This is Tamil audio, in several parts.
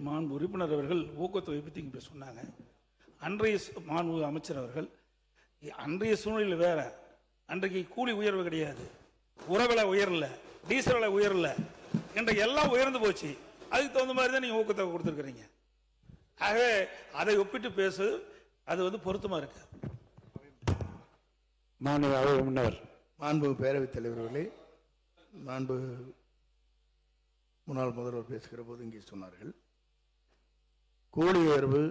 மாண்பு உறுப்பினர் அவர்கள் ஊக்கத்தொகை பற்றி இங்கே சொன்னாங்க. அன்றைய மாண்பு அமைச்சர் அவர்கள் அன்றைய சூழ்நிலையில் வேற, அன்றைக்கு கூலி உயர்வு கிடையாது, உரவிலை உயரல, டீசல் விலை உயரல, இன்றைக்கு எல்லாம் உயர்ந்து போச்சு. அதுக்கு தகுந்த மாதிரி தான் நீங்க ஊக்கத்தொகை கொடுத்துருக்கிறீங்க. ஆகவே அதை ஒப்பிட்டு பேசு அது பொருத்தமா இருக்கு. மாண்பு பேரவைத் தலைவர்களே, மாண்பு முன்னாள் முதல்வர் பேசுகிற போது இங்கே சொன்னார்கள், கூலி உயர்வு,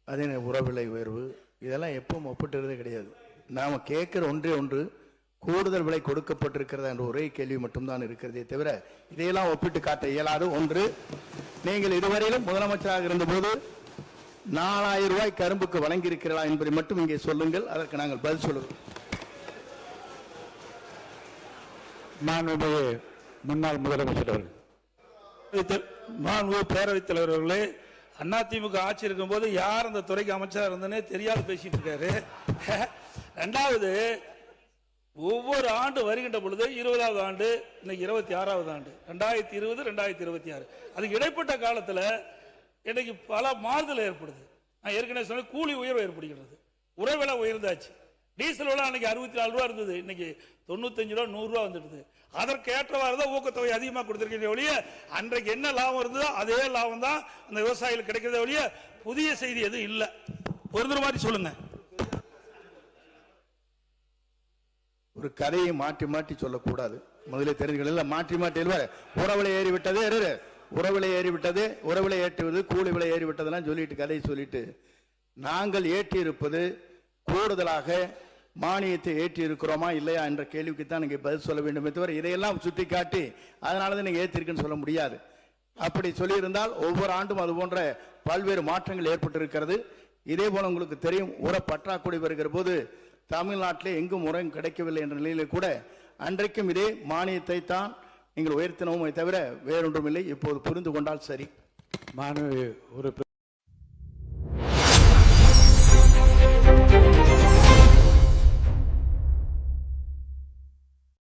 அதே உரவிலை உயர்வு, இதெல்லாம் எப்பவும் ஒப்பிட்டுறதே கிடையாது. நாம் கேட்கிற ஒன்றே ஒன்று, கூடுதல் விலை கொடுக்கப்பட்டிருக்கிறதா என்ற ஒரே கேள்வி மட்டும்தான் இருக்கிறதே தவிர இதையெல்லாம் ஒப்பிட்டு காட்ட இயலாது. ஒன்று, நீங்கள் இதுவரையிலும் முதலமைச்சராக இருந்தபோது 4000 ரூபாய் கரும்புக்கு வழங்கியிருக்கிறீர்களா என்பதை மட்டும் இங்கே சொல்லுங்கள், அதற்கு நாங்கள் பதில் சொல்லுவோம். முன்னாள் முதலமைச்சர் அவர்கள், மாண்பு பேரவைத் தலைவர்களே, அதிமுக ஆட்சி இருக்கும் போது யார் அந்த துறைக்கு அமைச்சராக இருந்தனே தெரியாது பேசிட்டு இருக்காரு. ரெண்டாவது, ஒவ்வொரு ஆண்டு வருகின்ற பொழுது 20வது ஆண்டு, இன்னைக்கு 26வது ஆண்டு, 2020 2026, அதுக்கு இடைப்பட்ட காலத்தில் இன்னைக்கு பல மாறுதல் ஏற்படுது. நான் ஏற்கனவே சொன்ன கூலி உயர்வு ஏற்படுகிறது, உரவிலை உயர்ந்தாச்சு, டீசல் விலை அன்னைக்கு 64 ரூபா இருந்தது, இன்னைக்கு 95 ரூபா 100 ரூபா வந்துடுது. அதற்கு ஏற்றவாறு தான் ஊக்கத்தொகை அதிகமாக கொடுத்திருக்கிற ஒழிய அன்றைக்கு என்ன லாபம் இருந்ததோ அதே லாபம் தான் அந்த விவசாயிகளுக்கு கிடைக்கிறத ஒழிய புதிய செய்தி எதுவும் இல்லை. ஒரு மாதிரி சொல்லுங்க. ஒரு கதையை மாற்றி மாற்றி சொல்லக்கூடாது. முதலே தெரிஞ்சுக்கல, மாற்றி மாற்றி உறவிலை ஏறிவிட்டது, உறவிலை ஏறிவிட்டது, உறவிலை ஏற்றுவது, கூலி விலை ஏறிவிட்டதெல்லாம் சொல்லிட்டு கதையை சொல்லிட்டு, நாங்கள் ஏற்றி இருப்பது கூடுதலாக மானியத்தை ஏற்றி இருக்கிறோமா இல்லையா என்ற கேள்விக்கு தான் நீங்க பதில் சொல்ல வேண்டும். தவிர இதையெல்லாம் சுட்டி காட்டி அதனாலதான் நீங்க ஏற்றிருக்குன்னு சொல்ல முடியாது. அப்படி சொல்லியிருந்தால் ஒவ்வொரு ஆண்டும் அது போன்ற பல்வேறு மாற்றங்கள் ஏற்பட்டிருக்கிறது. இதே போல உங்களுக்கு தெரியும், உர பற்றாக்குறை வருகிற போது தமிழ்நாட்டிலே எங்கும் உரம் கிடைக்கவில்லை என்ற நிலையில கூட அன்றைக்கும் இதே மானியத்தை தான் நீங்கள் உயர்த்தினோமே தவிர வேறொன்றும் இல்லை. இப்போது புரிந்து கொண்டால் சரி. ஒரு